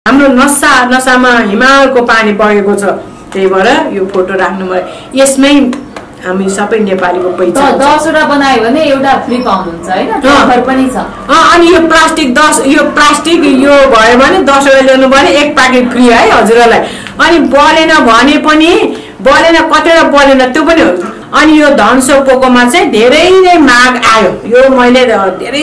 हाम्रो नसामा हिमालको पानी बगेको छ। त्यही भएर यो फोटो राख्नु भयो। यसमै हामी सबै नेपालीको पहिचान 10 वटा बनायो भने एउटा फ्री पाउनुहुन्छ हैन? अफर पनि छ। अनि यो प्लास्टिक यो भयो भने 10 वटा ल्याउनु भने एक प्याकेट फ्री है हजुरलाई। अनि बलेन भने पनि कतिवटा बलेन त्यो पनि हो। अनि यो धनसो पोकोमा चाहिँ धेरै नै माग आयो। यो मैले धेरै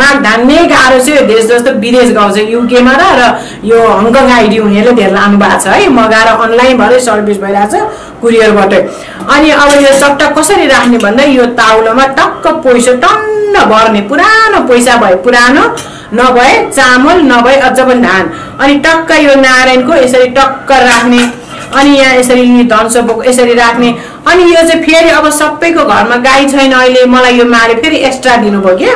माग धान्नै गाह्रो छ। देश जस्तो विदेश गएको छ युकेमा र यो हङकङ आइडी हुनेले धेरै लानु भएको छ है। मगाएर अनलाइनबाटै सर्भिस भइरहेछ कुरियरबाटै। अनि अब यो सट्टा कसरी राख्ने भन्दा यो ताउलोमा टक्क पैसा टन्न भर्ने। पुरानो पैसा भए पुरानो, नभए चामल, नभए अझ पनि धान। अनि टक्क यो नारायणको यसरी टक्क राख्ने। अनि यहाँ यसरी धनसो पोको यसरी राख्ने। अनि यो चाहिँ फेरि अब सबैको घरमा गाई छैन अहिले। मलाई यो मारे फेरि एक्स्ट्रा दिनुभयो क्या।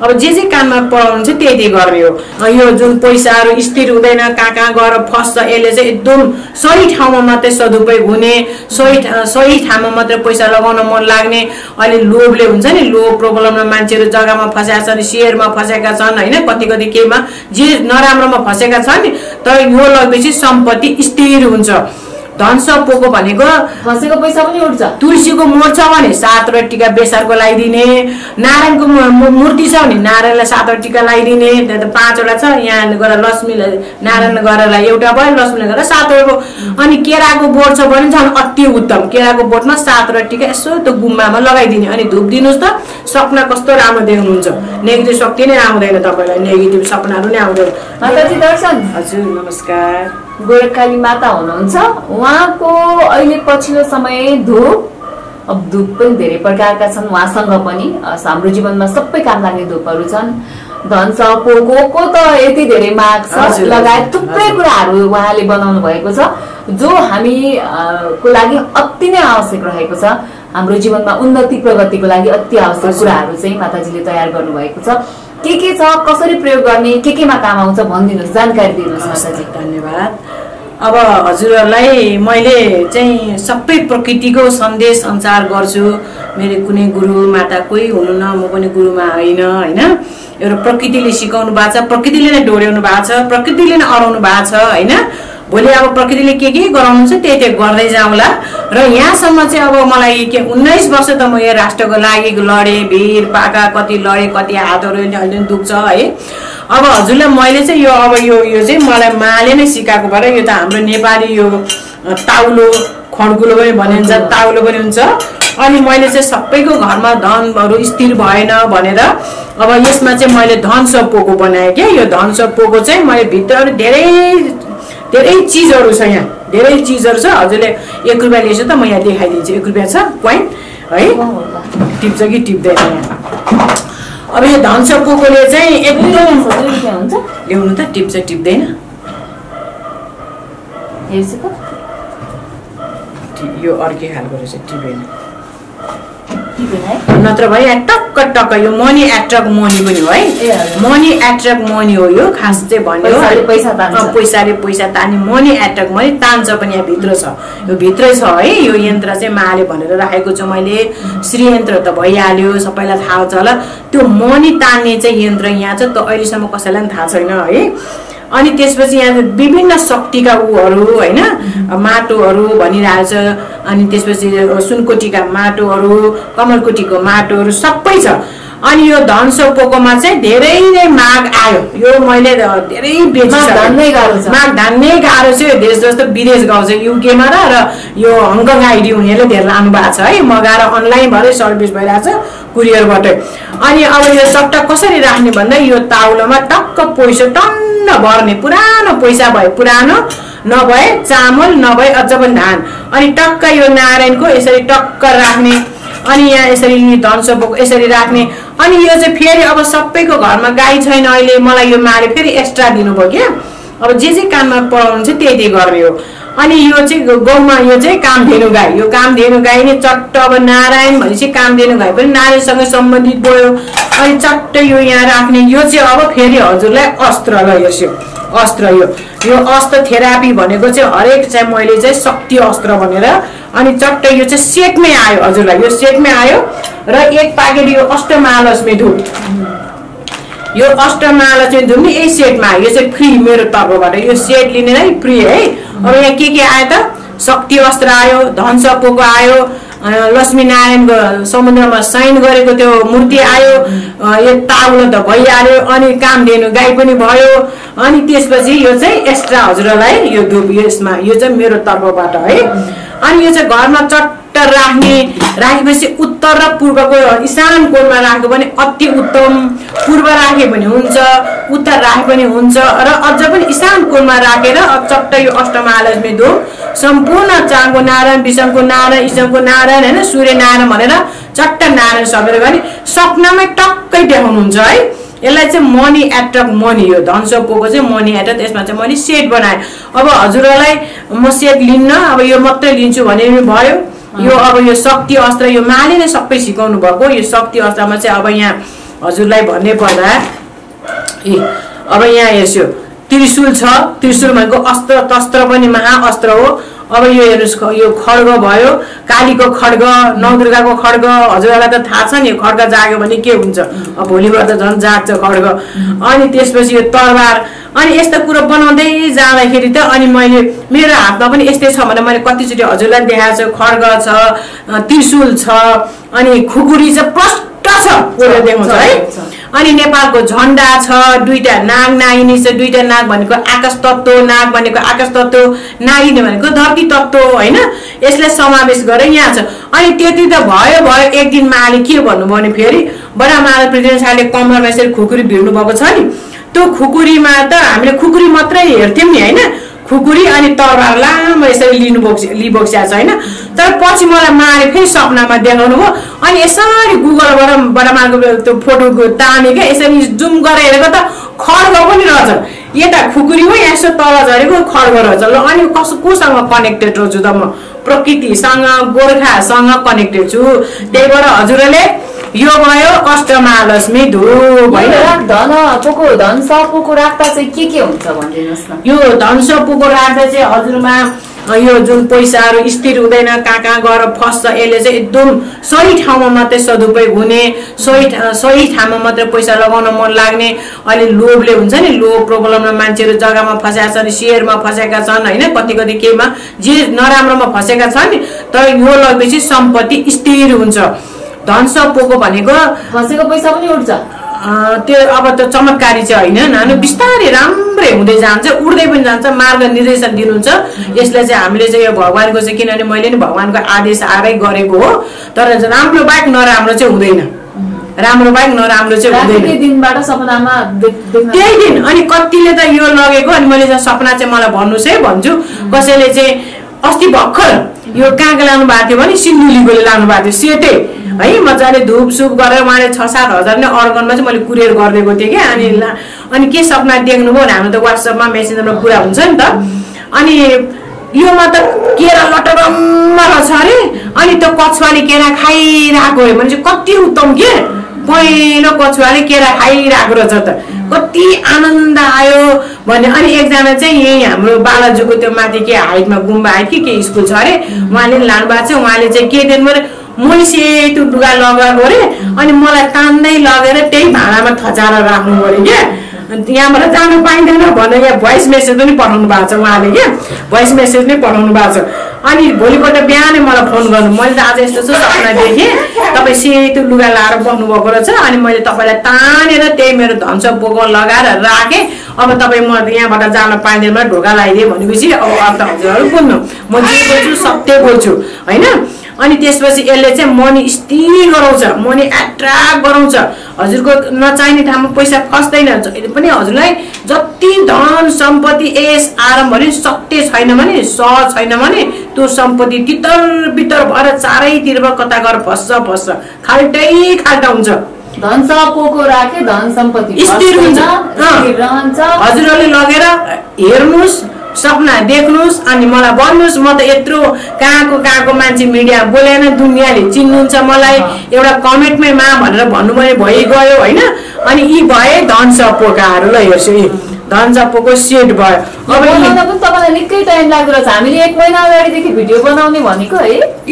अब जे काममा पढाउनु छ त्यही गर्ने हो। यो जुन पैसाहरू स्थिर हुँदैन, कहाँ गएर फस्छ। यसले चाहिँ एकदम सही ठाउँमा मात्रै सदुपयोग हुने, सही ठाउँमा मात्रै पैसा लगाउन मन लाग्ने। अहिले लोभले हुन्छ नि, लोभ प्रब्लममा मान्छेहरू जग्गामा फसेका छन्, सेयरमा फसेका छन् होइन, कति केहीमा जे नराम्रोमा फसेका छन्। तर यो लगेपछि सम्पत्ति स्थिर हुन्छ। धनसो पोको भनेको फसेको पैसा पनि उठ्छ। तुलसीको मोड छ भने 7 वटा टीका बेसारको लगाइदिने। नारायणको मूर्ति छ भने नारायणलाई 7 वटा टीका लगाइदिने। 5 वटा छ, यहाँ गएर लक्ष्मीलाई नारायण गरेर एउटा भयो, लक्ष्मीले गरेर 7 वटाको। अनि केराको बोट छ भने झन् अति उत्तम। केराको बोटमा 7 वटा टीका यसो त्यो गुम्बामा लगाइदिने। अनि धुप दिनुहोस् त, सपना कस्तो राम्रो देख्नुहुन्छ। नेगेटिभ शक्ति नै आउँदैन तपाईँलाई, नेगेटिभ सपनाहरू नै आउँदैन। माताजी दर्शन। हजुर नमस्कार। गोरखकाली माता हुनुहुन्छ। उहाँको अहिले पछिल्लो समय धूप पनि धेरै प्रकारका छन्। उहाँसँग पनि हाम्रो जीवनमा सबै काम लाग्ने धूपहरू छन्। धनसो पोको त यति धेरै माग छ, लगायत थुप्रै कुराहरू उहाँले बनाउनु भएको छ जो हामी को लागि अति नै आवश्यक रहेको छ। हाम्रो जीवनमा उन्नति प्रगतिको लागि अति आवश्यक कुराहरू चाहिँ माताजीले तयार गर्नु भएको छ। के छ, कसरी प्रयोग गर्ने, केमा काम आउँछ भनिदिनुहोस्, जानकारी दिनुहोस् माताजी। धन्यवाद। अब हजुरहरूलाई मैले चाहिँ सबै प्रकृतिको सन्देश सञ्चार गर्छु। मेरो कुनै गुरु माता कोही हुनुहुन्न, म पनि गुरुमा होइन। एउटा प्रकृतिले सिकाउनु भएको छ, प्रकृतिले नै डोर्याउनु भएको छ, प्रकृतिले नै अराउनु भएको छ होइन। भोलि अब प्रकृतिले के गराउनु छ त्यही गर्दै जाउँला। र यहाँसम्म चाहिँ अब मलाई 19 वर्ष त म यो राष्ट्रको लागि लडेँ, भिर पाका कति लडेँ, कति हातहरू अलि दुख्छ है। अब हजुरलाई मैले चाहिँ यो चाहिँ मलाई माले नै सिकाएको भएर यो त हाम्रो नेपाली यो ताउलो खड्कुलो पनि भनिन्छ, ताउलो पनि हुन्छ। अनि मैले चाहिँ सबैको घरमा धनहरू स्थिर भएन भनेर अब यसमा चाहिँ मैले धनसो पोको बनाएँ क्या। यो धनसो पोको चाहिँ मैले भित्रहरू धेरै चिजहरू छ। यहाँ धेरै चिजहरू छ। हजुरले 1 रुपियाँ लिएछ त म यहाँ देखाइदिन्छु। 1 रुपियाँ छ कोइन है, टिप्छ कि टिप्दैन यहाँ। अब यो धनसो पोकोले चाहिँ एकदम ल्याउनु त, टिप्छ टिप्दैन यो अर्कै खालको रहेछ, टिपेन नत्र भए टक्क यो मनी एट्र्याक्ट मनी पनि हो है। मनी एट्र्याक्ट मनी हो यो खास चाहिँ भन्यो। पैसाले पैसा तान्ने मनी एट्र्याक्ट मनी तान्छ पनि यहाँ भित्र छ। यो भित्रै छ है। यो यन्त्र चाहिँ माले भनेर राखेको छु मैले। श्री यन्त्र त भइहाल्यो, सबैलाई थाहा छ होला। त्यो मनी तान्ने चाहिँ यन्त्र यहाँ छ त अहिलेसम्म कसैलाई पनि थाहा छैन है। अनि त्यसपछि यहाँ विभिन्न शक्तिका उहरू होइन, माटोहरू भनिरहेको छ। अनि त्यसपछि सुनकोटीका माटोहरू, कमलकोटीको माटोहरू सबै छ। अनि यो धनसो पोकोमा चाहिँ धेरै नै माग आयो। यो मैले धेरै माग धान्नै गाह्रो छ। देश जस्तो विदेश गएको छ युकेमा र यो हङकङ आइडी हुनेले धेरै लानु भएको छ है। मगाएर अनलाइनबाटै सर्भिस भइरहेछ कुरियरबाटै। अनि अब यो सट्टा कसरी राख्ने भन्दा यो ताउलोमा टक्क पैसा टन्न भर्ने। पुरानो पैसा भए पुरानो, नभए चामल, नभए अझ पनि धान। अनि टक्क यो नारायणको यसरी टक्क राख्ने। अनि यहाँ यसरी धनसो पोको यसरी राख्ने। अनि यो चाहिँ फेरि अब सबैको घरमा गाई छैन अहिले। मलाई यो मारे फेरि एक्स्ट्रा दिनुभयो क्या। अब जे काममा पढाउनु छ त्यही गर्ने हो। अनि यो चाहिँ गाउँमा यो चाहिँ कामधेनु गाई। यो कामधेनु गाई नै चट्ट अब नारायण भनेपछि कामधेनु गाई पनि नारायणसँग सम्बन्धित भयो। अनि चट्ट यो यहाँ राख्ने। यो चाहिँ अब फेरि हजुरलाई अस्त्र ल अस्त्र यो अस्त्र थेरापी भनेको चाहिँ हरेक चाहिँ मैले चाहिँ शक्ति अस्त्र भनेर। अनि चट्ट यो चाहिँ सेटमै आयो हजुरलाई। यो सेटमै आयो र 1 प्याकेट यो अष्टमहालक्ष्मी धूप यो अष्टमहालक्ष्मी धुप नि यही सेटमा आयो। यो चाहिँ फ्री मेरो तर्फबाट यो सेट लिने नै फ्री है। अब यहाँ के आयो त शक्ति अस्त्र आयो, धन सपोको आयो, लक्ष्मी नारायणको समुद्रमा साइन गरेको त्यो मूर्ति आयो, यो ताउलो त भइहाल्यो, अनि कामधेनु गाई पनि भयो। अनि त्यसपछि यो चाहिँ एक्स्ट्रा हजुरलाई यो धुप यसमा यो चाहिँ मेरो तर्फबाट है। अनि यो चाहिँ घरमा चट्ट राखेपछि उत्तर र पूर्वको ईशान कोणमा राख्यो भने अति उत्तम। पूर्व राखे पनि हुन्छ, उत्तर राखे पनि हुन्छ, र अझ पनि ईशान कोणमा राखेर चट्ट यो अष्टमहालक्ष्मी धुप सम्पूर्ण चाङको नारायण, विषमको नारायण, ईशमको नारायण हैन, सूर्य नारायण भनेर चट्ट नारायण समेत गरी सपनामै टक्कै देखाउनुहुन्छ है। यसलाई चाहिँ मनी एट्र्याक्ट मनी, यो धन सपोको चाहिँ मनी एट्र्याक्ट, यसमा चाहिँ मैले सेट बनाएँ। अब हजुरलाई म सेट लिन्न, अब यो मात्रै लिन्छु भने भयो। यो अब यो शक्ति अस्त्र यो माले नै सबै सिकाउनु भएको। यो शक्ति अस्त्रमा चाहिँ अब यहाँ हजुरलाई भन्ने पर्दा अब यहाँ हेर्छु त्रिशूल छ। त्रिशूल भनेको अस्त्र तस्त्र पनि महाअस्त्र हो। अब यो हेर्नुहोस्, यो खड्ग भयो, कालीको खड्ग, नवदुर्गाको खड्ग। हजुरलाई त थाहा छ नि खड्ग जाग्यो भने के हुन्छ, अब भोलिबाट त झन् जाग्छ खड्ग। अनि त्यसपछि यो तरबार। अनि यस्तो कुरो बनाउँदै जाँदाखेरि त अनि मैले मेरो हातमा पनि यस्तै छ भने मैले कतिचोटि हजुरलाई देखाएको छु। खड्ग छ, त्रिशूल छ, अनि खुकुरी चाहिँ प्रष्ट छ देखाउँछ है। अनि नेपालको झण्डा छ, दुईटा नाग नागिनी छ। दुईटा नाग भनेको आकाश तत्त्व, नाग भनेको आकाश तत्त्व, नागिनी भनेको धरती तत्त्व हैन। यसलाई समावेश गरेर यहाँ छ। अनि त्यति त भयो। एक दिन माले के भन्नुभयो भने फेरि बडा महाराज प्रेसिडेन्ट साहबले कमरमा यसरी खुकुरी भिड्नु भएको छ नि, त्यो खुकुरीमा त हामीले खुकुरी मात्रै हेर्थ्यौँ नि हैन, खुकुरी अनि तरबार लामो यसरी लिबोक्स्या छ हैन। तर पछि मलाई मारे फेरि सपनामा देखाउनु भयो। अनि यसरी गुगलबाट बडामाको त्यो फोटो ताने क्या, यसरी जुम गरेर हेरेको त खड्ग पनि रहेछ। यता खुकुरी हो, यसो तल झरेको खड्ग रहेछ। ल अनि कोसँग कनेक्टेड रहेछु त म? प्रकृतिसँग, गोर्खासँग कनेक्टेड छु। त्यही भएर हजुरले यो भयो अष्टमहालक्ष्मी धुप हैन। धन सपोको राख्दा चाहिँ के हुन्छ भनिदिनुहोस् न। यो धन सपोको राख्दा चाहिँ हजुरमा यो जुन पैसाहरू स्थिर हुँदैन, कहाँ गएर फस्छ। यसले चाहिँ एकदम सही ठाउँमा मात्रै सदुपयोग हुने, सही ठाउँमा मात्रै पैसा लगाउन मन लाग्ने। अहिले लोभले हुन्छ नि, लोभ प्रब्लममा मान्छेहरू जग्गामा फसेका छन्, सेयरमा फसेका छन् हैन, कति केमा जे नराम्रोमा फसेका छन्। तर यो लगेपछि सम्पत्ति स्थिर हुन्छ। धन सपोको भनेको फसेको पैसा पनि उठ्छ। त्यो अब त चमत्कारी चाहिँ होइन, नानु बिस्तारै राम्रै हुँदै जान्छ, उड्दै पनि जान्छ। मार्ग निर्देशन दिनुहुन्छ यसलाई चाहिँ हामीले चाहिँ यो भगवानको चाहिँ, किनभने मैले नि भगवानको आदेश आएरै गरेको हो। तर राम्रो बाहेक नराम्रो चाहिँ हुँदैन, राम्रो बाहेक नराम्रो चाहिँ हुँदैन। त्यही दिनबाट सपनामा त्यही दिन। अनि कतिले त यो लगेको, अनि मैले सपना चाहिँ मलाई भन्नुहोस् है भन्छु। कसैले चाहिँ अस्ति भर्खर यो कहाँ लानु भएको थियो भने सिन्धुलीकोले लानु भएको थियो सेटै है। मजाले धुप सुप गरेर उहाँले 6-7 हजार नै अर्गनमा चाहिँ मैले कुरियर गरिदिएको थिएँ क्या। अनि के सपना देख्नुभयो भने हाम्रो त वाट्सएपमा मेसेन्जरमा कुरा हुन्छ नि त। अनि योमा त केरा लटरम्म रहेछ अरे। अनि त्यो कछुवाले केरा खाइरहेको अरे भने चाहिँ कति उत्तम के, पहिलो कछुवाले केरा खाइरहेको रहेछ त, कति आनन्द आयो भने। अनि एकजना चाहिँ यही हाम्रो बालाजुको त्यो माथि के हाइटमा गुम्बा हाइट के स्कुल छ अरे, उहाँले लानु भएको छ। उहाँले चाहिँ के दिनु अरे, मैले सेतो लुगा लगाएको अरे, अनि मलाई तान्दै लगेर त्यही भाँडामा थचाएर राख्नु पऱ्यो क्या। यहाँबाट जानु पाइँदैन भनेर यहाँ भोइस मेसेज पनि पठाउनु भएको छ उहाँले क्या, भोइस मेसेज नै पठाउनु भएको छ। अनि भोलिपल्ट बिहानै मलाई फोन गर्नु, मैले त आज यस्तो सपना देखेँ, तपाईँ सेतो लुगा लगाएर बस्नुभएको रहेछ, अनि मैले तपाईँलाई तानेर त्यही मेरो धन सपोको लगाएर राखेँ। अब तपाईँ म यहाँबाट जान पाइँदैन ढोका लगाइदिएँ भनेपछि अब अर्थ हजुरहरू बुझ्नु, म जे बोल्छु सत्य बोल्छु होइन। अनि त्यसपछि यसले चाहिँ मनी स्थिर गराउँछ, मनी एट्र्याक्ट गराउँछ। हजुरको नचाहिने ठाउँमा पैसा फस्दैन। जहिले पनि हजुरलाई जति धन सम्पत्ति यस आराम भने सत्य छैन भने, सहज छैन भने त्यो सम्पत्ति तितर बितर भएर चारैतिर कता गएर फस्छ, खाल्टा हुन्छ। धन सपोको राखे धन सम्पत्ति स्थिर हुन्छ। हजुरहरूले लगेर हेर्नुहोस्, सपना देख्नुहोस्, अनि मलाई भन्नुहोस्। म त यत्रो कहाँको मान्छे मिडिया बोलेन, दुनियाँले चिन्नुहुन्छ मलाई। एउटा कमेन्टमै मा भनेर भन्नु मैले भइगयो होइन। अनि यी भए धन सपोकाहरू ल हेर्छु, धनजपको सेट भयो। अब बनाउन पनि तपाईलाई निकै टाइम लाग्दो रहेछ। हामीले 1 महिना अगाडिदेखि भिडियो बनाउने भनेको है।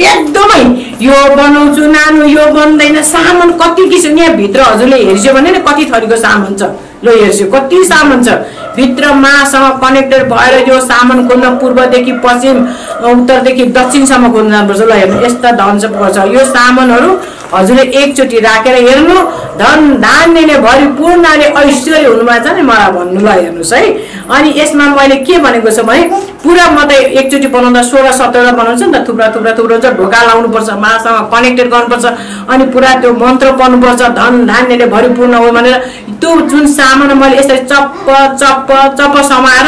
एकदमै यो बनाउँछु नानु यो बन्दैन सामान कति किसिम यहाँ भित्र हजुरले हेर्छ्यो भने नि कति थरीको सामान छ। लो हेर्छु कति सामान छ भित्र मासँग कनेक्टेड भएर यो सामान खोल्न पूर्वदेखि पश्चिम उत्तरदेखि दक्षिणसम्म खोल्न जानुपर्छ। ल हेर्नु यस्ता धनजपको छ। यो सामानहरू हजुरले एकचोटि राखेर हेर्नु धन धान्यले भरिपूर्णले ऐश्वर्य हुनुभएको छ नि मलाई भन्नु। ल हेर्नुहोस् है। अनि यसमा मैले के भनेको छु भने पुरा म त एकचोटि बनाउँदा 16-17 बनाउँछु नि त। थुप्रा थुप्रा थुप्रो हुन्छ ढोका लाउनुपर्छ मासँग कनेक्टेड गर्नुपर्छ अनि पुरा त्यो मन्त्र पढ्नुपर्छ धन धान्यले भरिपूर्ण हो भनेर त्यो जुन सामान मैले यसरी चप्प चप्प चप्प समाएर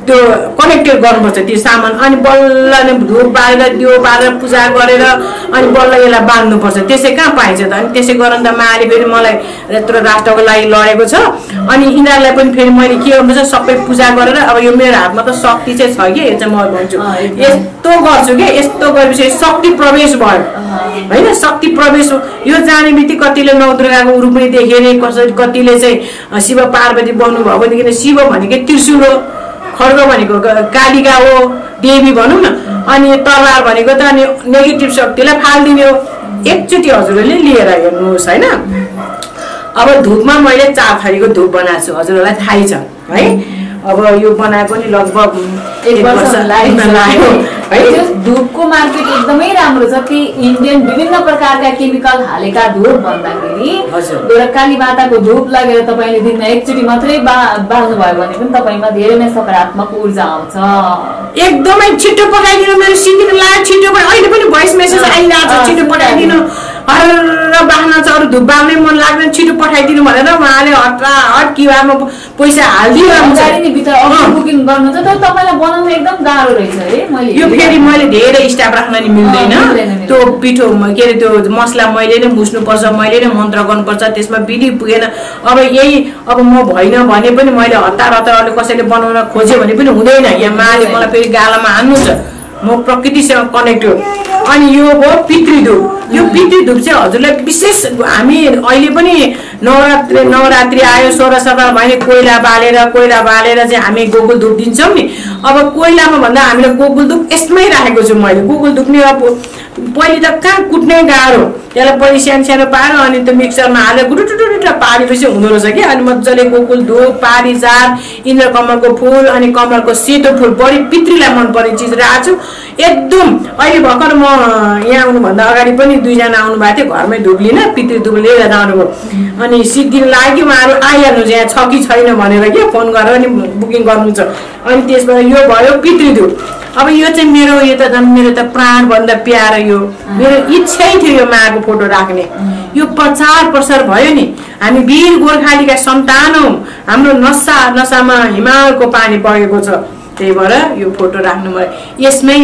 त्यो कनेक्टेड गर्नुपर्छ त्यो सामान। अनि बल्ल नै धुप बालेर दियो बालेर पूजा गरेर अनि बल्ल यसलाई बाँध्नुपर्छ। त्यसै कहाँ पाइन्छ त। अनि त्यसै गरेर त माले फेरि मलाई यत्रो राष्ट्रको लागि लडेको छ। अनि यिनीहरूलाई पनि फेरि मैले के गर्नुपर्छ सबै पूजा गरेर अब यो मेरो हातमा त शक्ति चाहिँ छ कि यो चाहिँ म भन्छु यस्तो गर्छु कि यस्तो गरेपछि शक्ति प्रवेश भयो होइन। शक्ति प्रवेश यो जाने बित्तिकै कतिले नौ दुर्गाको रूप पनि देखेर कतिले चाहिँ शिव पार्वती बन्नु भएको देखिन। शिव भनेको त्रिशूल हो खड्ग भनेको कालिका हो देवी भनौँ न। अनि तरवार भनेको त अनि नेगेटिभ शक्तिलाई फालिदिने हो। एकचोटि हजुरहरूले लिएर हेर्नुहोस् होइन। अब धुपमा मैले 4 थरीको धुप बनाएको छु हजुरहरूलाई थाहै छ है। अब यो बनाएको नि लगभग 1 वर्ष लाग्यो है। धुपको मार्केट एकदमै राम्रो छ। ती इन्डियन विभिन्न प्रकारका केमिकल हालेका धुप भन्दाखेरि एउटा काली माताको धुप लगेर तपाईले दिनमा एकचोटि मात्रै बाल्नु भयो भने पनि तपाईमा धेरै नै सकारात्मक ऊर्जा आउँछ। एकदमै छिटो पठाइदिनु मेरो सिकिन लाग्यो छिटो अहिले पनि भोइस मेसेज आइरहेको छ छिटो पठाइदिनु हर बाहना छ अरू धुप बाल्नै मन लाग्दैन छिटो पठाइदिनु भनेर उहाँले हट किवामा पैसा हालिदियो गाडी नि भित्र बुकिङ गर्नु छ तर तपाईलाई बनाउन एकदम गाह्रो रहेछ है। मैले यो फेरि मैले धेरै स्टाफ राख्न नि मिल्दैन त्यो पिठो के अरे त्यो मसला मैले नै मुस्नुपर्छ मैले नै मन्त्र गर्नुपर्छ त्यसमा विधि पुगेन। अब यही अब म भइन भने पनि मैले हतार हतारले कसैले बनाउन खोज्यो भने पनि हुँदैन। यहाँ माले मलाई फेरि गालामा हान्नु छ म प्रकृतिसँग कनेक्ट हो। अनि यो हो पितृधुप। यो पितृधुप चाहिँ हजुरलाई विशेष हामी अहिले पनि नवरात्रि आयो 16-17 भने कोइला बालेर चाहिँ हामी गोकुल धुप दिन्छौँ नि। अब कोइलामा भन्दा हामीले गोकुल धुप यसमै राखेको छु मैले। गोकुल धुप नि पहिले त कहाँ कुट्नै गाह्रो त्यसलाई पहिले सानो सानो पारो अनि त्यो मिक्सरमा हालेर गुटुटुटुट पारेपछि हुँदो रहेछ कि। अनि मजाले गोकुल धुप पारिजात इन्द्रकमलको फुल अनि कमलको सेतो फुल बढी पितृलाई मनपर्ने चिज राखेको छु एकदम। अहिले भर्खर म यहाँ आउनुभन्दा अगाडि पनि 2 जना आउनु भएको थियो घरमै धुप लिन पितृ धुप लिएर जानुभयो। अनि सिद्धिन लाग्यो उहाँहरू आइहाल्नु यहाँ छ कि छैन भनेर के फोन गरेर नि बुकिङ गर्नु छ। अनि त्यसबाट यो भयो पितृ धुप। अब यो चाहिँ मेरो यो त मेरो त प्राणभन्दा प्यारो यो मेरो इच्छै थियो यो माको फोटो राख्ने। यो प्रचार प्रसार भयो नि हामी वीर गोर्खालीका सन्तान हौ हाम्रो नसामा हिमालको पानी बगेको छ त्यही भएर यो फोटो राख्नु भयो। यसमै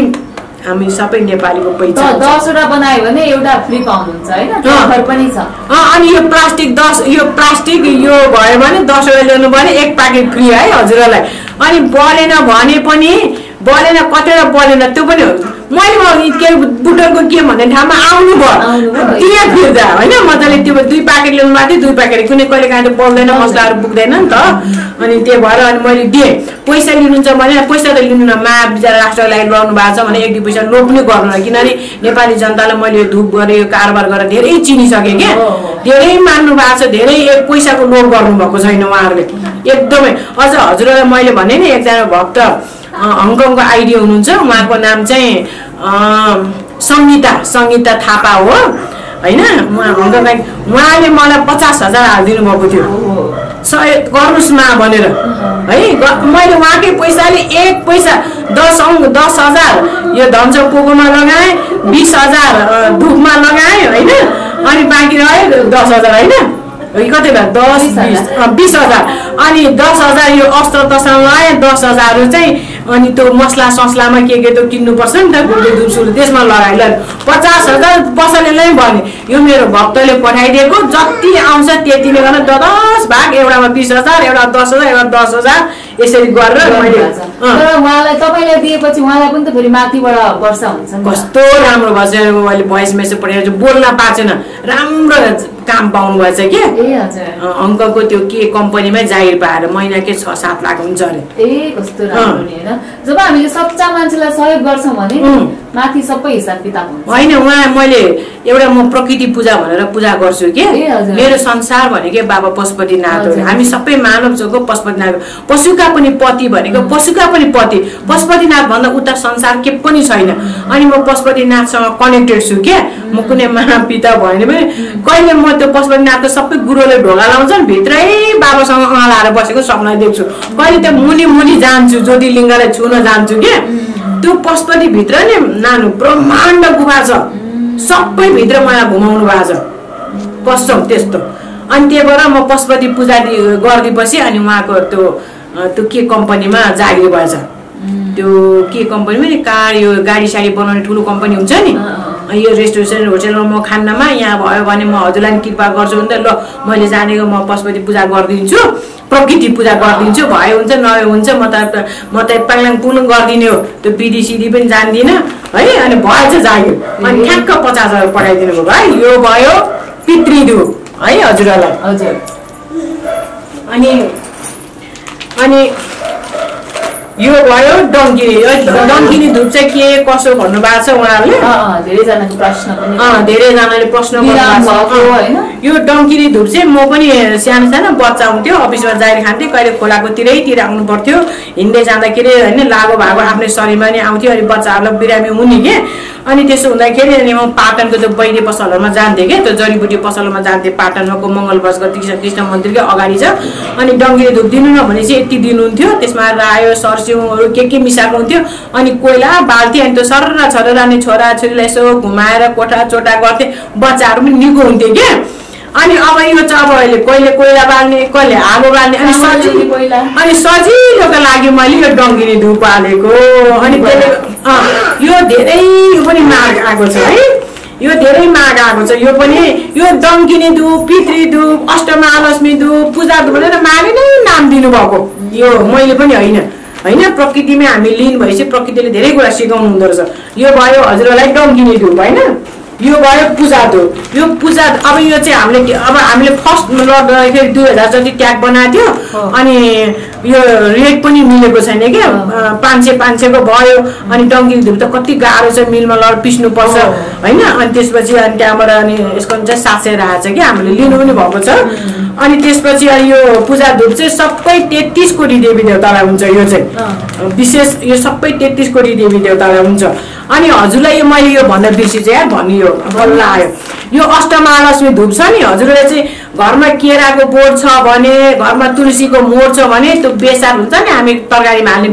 हामी सबै नेपालीको पहिचान 10 वटा बनायो भने एउटा फ्री पाउनुहुन्छ हैन अफर पनि छ। अनि यो प्लास्टिक 10 यो प्लास्टिक यो भयो भने 10 वटा ल्याउनु भने 1 प्याकेट फ्री है हजुरलाई। अनि बलेन भने पनि बलेन कतिवटा बलेन त्यो पनि मैले के बुटरको के भन्ने ठाउँमा आउनु भयो त्यहाँ फिर्दा होइन मजाले त्यो 2 प्याकेट ल्याउनु भएको थियो 2 प्याकेट कुनै कहिले काहीँ बल्दैन मसलाहरू पुग्दैन नि त। अनि त्यही भएर अनि मैले दिएँ पैसा लिनुहुन्छ भने पैसा त लिनु न मा बिचरा राष्ट्रको लागि लड्नु भएको छ भने 1-2 पैसा लोभ पनि गर्नु न। किनभने नेपाली जनतालाई मैले यो धुप गरेँ यो कारोबार गरेर धेरै चिनिसकेँ क्या धेरै मान्नु भएको छ धेरै पैसाको लोभ गर्नुभएको छैन उहाँहरूले एकदमै। अझ हजुरलाई मैले भने नि एकजना भक्त हङकङको आइडी हुनुहुन्छ उहाँको नाम चाहिँ सङ्गीता थापा हो होइन। उहाँले मलाई 50,000 हालिदिनु भएको थियो सहयोग गर्नुहोस् मा भनेर है। मैले उहाँकै पैसाले 1 पैसा 10,000 यो धनजपकोमा लगाएँ 20,000 धुपमा लगाएँ होइन। अनि बाँकी रह्यो 10,000 होइन कति भयो 20,000 अनि 10,000 यो अस्त्र तस्त्र लगाएँ 10,000 चाहिँ अनि त्यो मसला ससलामा के त्यो किन्नुपर्छ नि त गुड्डे दुसुर त्यसमा लगाएर 50,000 पसलेलाई भने यो मेरो भक्तले पठाइदिएको जति आउँछ त्यतिले गर्न 10 भाग एउटामा 20,000 एउटा 10,000 एउटा 10,000 यसरी गरेर मैले उहाँलाई तपाईले दिएपछि उहाँलाई पनि त फेरि माथिबाट वर्षा हुन्छ नि। कस्तो राम्रो भन्छ मैले भोइस मेसेज पठाएर बोल्न पाएन राम्रो काम पाउनु भएछ के अङ्कको त्यो के कम्पनीमै जागिर पाएर महिनाकै 6-7 लाख हुन्छ अरे। कस्तो राम्रो नि हैन। जब हामीले सच्चा मान्छेलाई सहयोग गर्छौं भने माथि सबै हिसाब किताब हुन्छ हैन। उहाँ मैले एउटा म प्रकृति पूजा भनेर पूजा गर्छु के मेरो संसार भनेको बाबा पशुपतिनाथ हो। हामी सबै मानव जगतको पशुपतिनाथ, पशुका पनि पति भनेको पशुका पनि पति, पशुपतिनाथ भन्दा उता संसार के पनि छैन। अनि म पशुपतिनाथसँग कनेक्टेड छु के। म कुनै महापिता भएन भने कहिले म त्यो पशुपतिनाथको सबै गुरुले ढोका लाउँछन् भित्रै बाबासँग अँगालाएर बसेको सपना देख्छु। कहिले त्यो मुनि मुनि जान्छु ज्योतिलिङ्गलाई छुन जान्छु के। त्यो पशुपति भित्र नि नानु ब्रह्माण्ड गुफा छ, सबै भित्र मलाई घुमाउनु भएको छ कसम त्यस्तो। अनि त्यहीबाट म पशुपति पूजा गरिदिएपछि अनि उहाँको त्यो के कम्पनीमा जागिर भएछ। त्यो के कम्पनीमा नि कार यो गाडी साडी बनाउने ठुलो कम्पनी हुन्छ नि, यो रेस्टुरेन्ट होटलमा म खान्नमा यहाँ भयो भने म हजुरलाई कृपा गर्छु भने त ल मैले जानेको म पशुपति पूजा गरिदिन्छु, प्रकृति पूजा गरिदिन्छु, भयो हुन्छ नभए हुन्छ म त पाङलाङ पुङ गरिदिने हो। त्यो विधि सिधि पनि जान्दिनँ है। अनि भएछ जागिर अनि ठ्याक्क 50,000 पठाइदिनु भयो भाइ। यो भयो पितृदु है हजुरलाई। हजुर अनि यो भयो डङ्किनी धुप चाहिँ के कसो भन्नु भएको छ उहाँहरूले। धेरैजनाको प्रश्न पनि धेरैजनाले प्रश्न गर्नुभएको। यो डङ्किनी धुप चाहिँ म पनि सानो बच्चा हुन्थ्यो, अफिसमा जागिर खान्थेँ, कहिले खोलाको तिरैतिर आउनु पर्थ्यो, हिँड्दै जाँदाखेरि होइन लागो भएको आफ्नै शरीरमा नि आउँथ्यो। अनि बच्चाहरूलाई बिरामी हुने के। अनि त्यसो हुँदाखेरि अनि म पाटनको त्यो बैनी पसलहरूमा जान्थेँ क्या, त्यो जडीबुटी पसलमा जान्थेँ पाटनको मङ्गल बसको कृष्ण मन्दिरकै अगाडि छ। अनि डङ्किनी धुप दिनु न भनेपछि यति दिनुहुन्थ्यो, त्यसमा रायो सरस्यौँहरू के मिसाएको हुन्थ्यो। अनि कोइला बाल्थेँ, अनि त्यो सरर छरेर अनि छोराछोरीलाई यसो घुमाएर कोठा चोटा गर्थेँ, बच्चाहरू पनि निको हुन्थ्यो क्या। अनि अब यो चाहिँ अब अहिले कहिले कोइला बाल्ने कहिले आगो बाल्ने अनि सजिलोको लागि मैले यो डङ्किनी धुप हालेको। अनि यो धेरै पनि माग आएको छ है, यो धेरै माग आएको छ। यो पनि यो डङ्किनी धुप, पितृ धुप, अष्टमहालक्ष्मी धुप, पूजा धुप भनेर मागे नै नाम दिनुभएको। यो मैले पनि होइन प्रकृतिमै हामी लिन भएपछि प्रकृतिले धेरै कुरा सिकाउनु हुँदो रहेछ। यो भयो हजुरलाई डङ्किनी धुप होइन, यो भयो पूजा धुप। यो पूजा अब यो चाहिँ हामीले फर्स्ट लड्दाखेरि 2000 जति ट्याग बनाएको थियो। अनि यो रेट पनि मिलेको छैन क्या, 500 को भयो। अनि डङ्किनी धुप त कति गाह्रो छ, मिलमा पिस्नु पर्छ होइन। अनि त्यसपछि अनि त्यहाँबाट अनि यसको चाहिँ 700 राखेको छ कि हामीले लिनु पनि भएको छ। अनि त्यसपछि यो पूजा धुप चाहिँ सबै 33 कोटी देवी देवतालाई हुन्छ। यो चाहिँ विशेष यो सबै 33 कोटी देवी देवतालाई हुन्छ। अनि हजुरलाई यो मैले यो भन्न बिर्सिछु यार भनियो बल्ल आयो। यो अष्टमहालक्ष्मी धुप छ नि, हजुरले चाहिँ घरमा केराको बोट छ भने, घरमा तुलसीको मोड छ भने त्यो बेसार हुन्छ नि, हामी तरकारीमा हाल्ने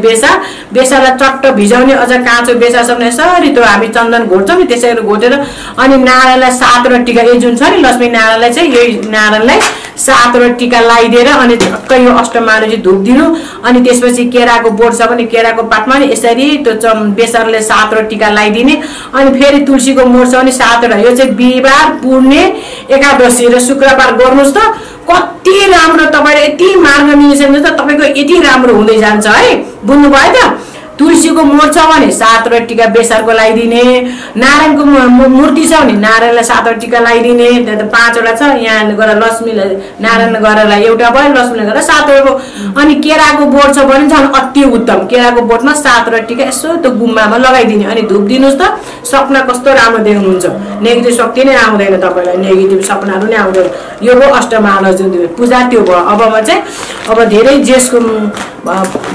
बेसारलाई चट्ट भिजाउने, अझ काँचो बेसार छ भने यसरी त्यो हामी चन्दन घोट्छौँ नि, त्यसरी घोटेर अनि नारायणलाई 7 टिका यो जुन छ नि लक्ष्मी नारायणलाई चाहिँ यही नारायणलाई 7 टिका लगाइदिएर अनि टक्कै यो अष्टमहालक्ष्मी धुप दिनु। अनि त्यसपछि केराको बोट छ भने केराको पातमा नि यसरी त्यो बेसारले 7 टिका लगाइदिने। अनि फेरि तुलसीको मोड छ भने 7 यो चाहिँ बिहिबार, पूर्णे, एकादशी र शुक्रबार गर्नुहोस् त कति राम्रो तपाईले यति मार्ग मिल्छ त तपाईको यति राम्रो हुँदै जान्छ है। बुझ्नुभयो त। तुलसीको मोड छ भने 7 टिका बेसारको लगाइदिने, नारायणको मूर्ति छ भने नारायणलाई 7 टिका लगाइदिने, त्यहाँ त 5 वटा छ, यहाँ गएर लक्ष्मीलाई नारायण गरेरलाई एउटा भयो, लक्ष्मीलाई गरेर 7 वटाको। अनि केराको बोट छ भने झन् अति उत्तम, केराको बोटमा 7 टिका यसो त्यो गुम्बामा लगाइदिने। अनि धुप दिनुहोस् त सपना कस्तो राम्रो देख्नुहुन्छ, नेगेटिभ शक्ति नै आउँदैन तपाईलाई, नेगेटिभ सपनाहरू नै आउँदैन। यो हो अष्टमहालक्ष्मी पूजा त्यो भयो। अब चाहिँ अब धेरै देशको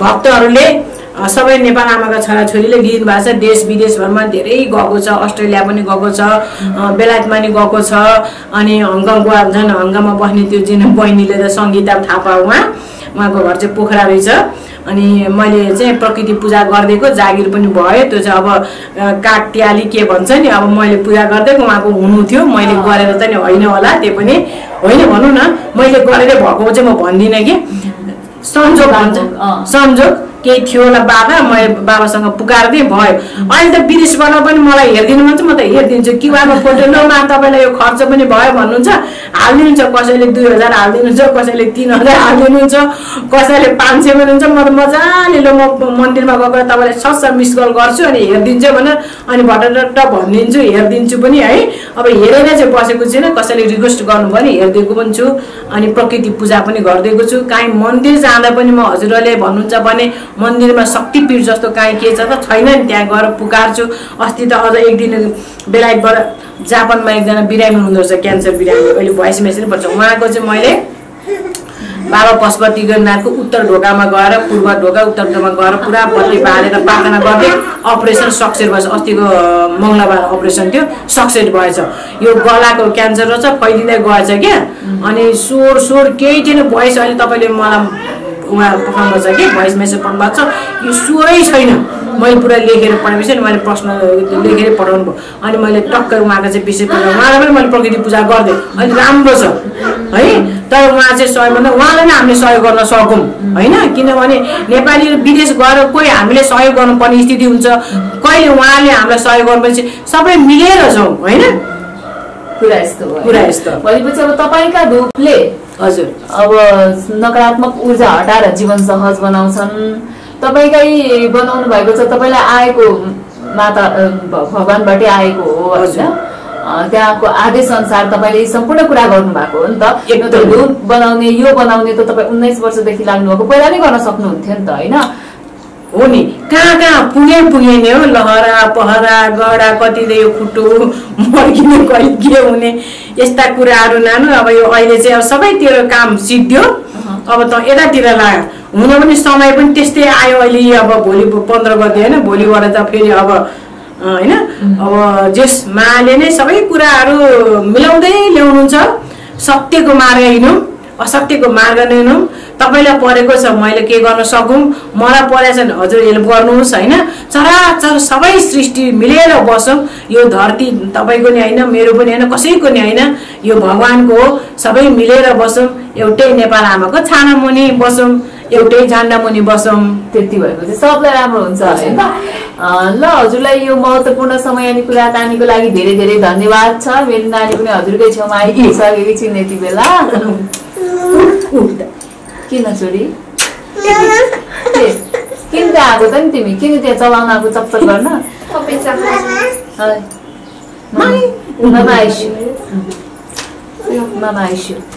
भक्तहरूले सबै नेपाल आमाका छोराछोरीले लिनु भएको छ, देश विदेशभरमा धेरै गएको छ, अस्ट्रेलिया पनि गएको छ, बेलायतमा पनि गएको छ। अनि हङकङको झन् हङकङमा बस्ने त्यो जुन बहिनीले त सङ्गीता थापा उहाँको घर चाहिँ पोखरा रहेछ। अनि मैले चाहिँ प्रकृति पूजा गरिदिएको जागिर पनि भयो। त्यो चाहिँ अब काटियाली के भन्छ नि, अब मैले पूजा गरिदिएको उहाँको हुनु थियो, मैले गरेर त नि होइन होला, त्यो पनि होइन भनौँ न, मैले गरेर भएको चाहिँ म भन्दिनँ कि संजोग भन्छ, संजोग केही थियो होला बाबा मैले बाबासँग पुकार्दै भयो। अहिले त विदेशबाट पनि मलाई हेरिदिनु भन्छ म त हेरिदिन्छु। क्युआरमा फोटो मा तपाईँलाई यो खर्च पनि भयो भन्नुहुन्छ हालिदिनुहुन्छ। कसैले 2000 हालिदिनुहुन्छ, कसैले 3000 हालिदिनुहुन्छ, कसैले 500 भन्नुहुन्छ। म त मजाले ल म मन्दिरमा गएर तपाईँलाई सस्ता मिस कल गर्छु अनि हेरिदिन्छु भनेर अनि भटटट भनिदिन्छु, हेरिदिन्छु पनि है। अब हेरेर चाहिँ बसेको छैन, कसैले रिक्वेस्ट गर्नुभयो भने हेरिदिएको पनि छु। अनि प्रकृति पूजा पनि गरिदिएको छु। काहीँ मन्दिर जाँदा पनि म हजुरहरूले भन्नुहुन्छ भने मन्दिरमा शक्तिपीठ जस्तो काहीँ के छ त छैन नि, त्यहाँ गएर पुकार्छु। अस्ति त अझ एक दिन बेलायतबाट जापानमा एकजना बिरामी हुनुहुँदो रहेछ, क्यान्सर बिरामी। अहिले भोइस मेसेज पर्छ उहाँको चाहिँ मैले बाबा पशुपतिनाथको उत्तर ढोकामा गएर पूर्व ढोका उत्तर ढोकामा गएर पुरा बत्ती बालेर प्रार्थना गर्दै अपरेसन सक्सेस भएछ। अस्तिको मङ्गलबार अपरेसन थियो, सक्सेस भएछ। यो गलाको क्यान्सर रहेछ, फैलिँदै गएछ क्या। अनि स्वर केही थिएन। भोइस अहिले तपाईँले मलाई उहाँ पठाउनु छ कि भोइस मेसेज पठाउनु भएको छ, यो स्वरै छैन। मैले पुरा लेखेर पठाएपछि अनि मैले प्रश्न लेखेर पठाउनु भयो। अनि मैले टक्कै उहाँको चाहिँ विषय पठाउँ, उहाँलाई पनि मैले प्रकृति पूजा गरिदिएँ। अहिले राम्रो छ है। तर उहाँ चाहिँ सहयोग गर्दा उहाँलाई नै हामीले सहयोग गर्न सकौँ होइन। किनभने नेपाली विदेश गएर कोही हामीले सहयोग गर्नुपर्ने स्थिति हुन्छ, कहिले उहाँले हामीलाई सहयोग गर्नुपर्छ, सबै मिलेर छौँ होइन। कुरा यस्तो भनेपछि अब तपाईँका धुपले हजुर अब नकारात्मक ऊर्जा हटाएर जीवन सहज बनाउँछन्। तपाईँकै बनाउनु भएको छ, तपाईँलाई आएको माता भगवानबाटै आएको हो होइन। त्यहाँको आदेश अनुसार तपाईँले सम्पूर्ण कुरा गर्नु भएको हो नि त। धुप बनाउने यो बनाउने त तपाईँ 19 वर्षदेखि लाग्नु भएको, पहिला नै गर्न सक्नुहुन्थ्यो नि त होइन। हो नि, कहाँ कहाँ पुगे नि हो। लहरा पहरा गडा कतिले यो खुट्टो मर्किने कहिले के हुने यस्ता कुराहरू नानु। अब यो अहिले चाहिँ अब सबैतिर काम सिद्धियो। अब त यतातिर लाग्यो हुन पनि समय पनि त्यस्तै आयो अहिले। अब भोलि 15 गते होइन, भोलिबाट त फेरि अब होइन। अब जेस माले नै सबै कुराहरू मिलाउँदै ल्याउनुहुन्छ। सत्यको मार्ग हिँडौँ, असत्यको मार्ग नहिँडौँ। तपाईँलाई परेको छ मैले के गर्न सकौँ, मलाई परेको छ भने हजुर हेल्प गर्नुहोस् होइन। चराचर सबै सृष्टि मिलेर बसौँ। यो धरती तपाईँको नि होइन, मेरो पनि होइन, कसैको नि होइन, यो भगवानको हो। सबै मिलेर बसौँ, एउटै नेपाल आमाको छाना मुनि बसौँ, एउटै झन्डा मुनि बसौँ। त्यति भएपछि सबलाई राम्रो हुन्छ होइन। ल हजुरलाई यो महत्त्वपूर्ण समय अनि कुराकानीको लागि धेरै धेरै धन्यवाद छ। मेरो नानी पनि हजुरकै छेउमा आइसकेकी छिन् यति बेला। किन छोरी किन त्यहाँ आएको त नि तिमी, किन त्यहाँ चलाउन आएको चकचक गर्न? मामा आइस्यु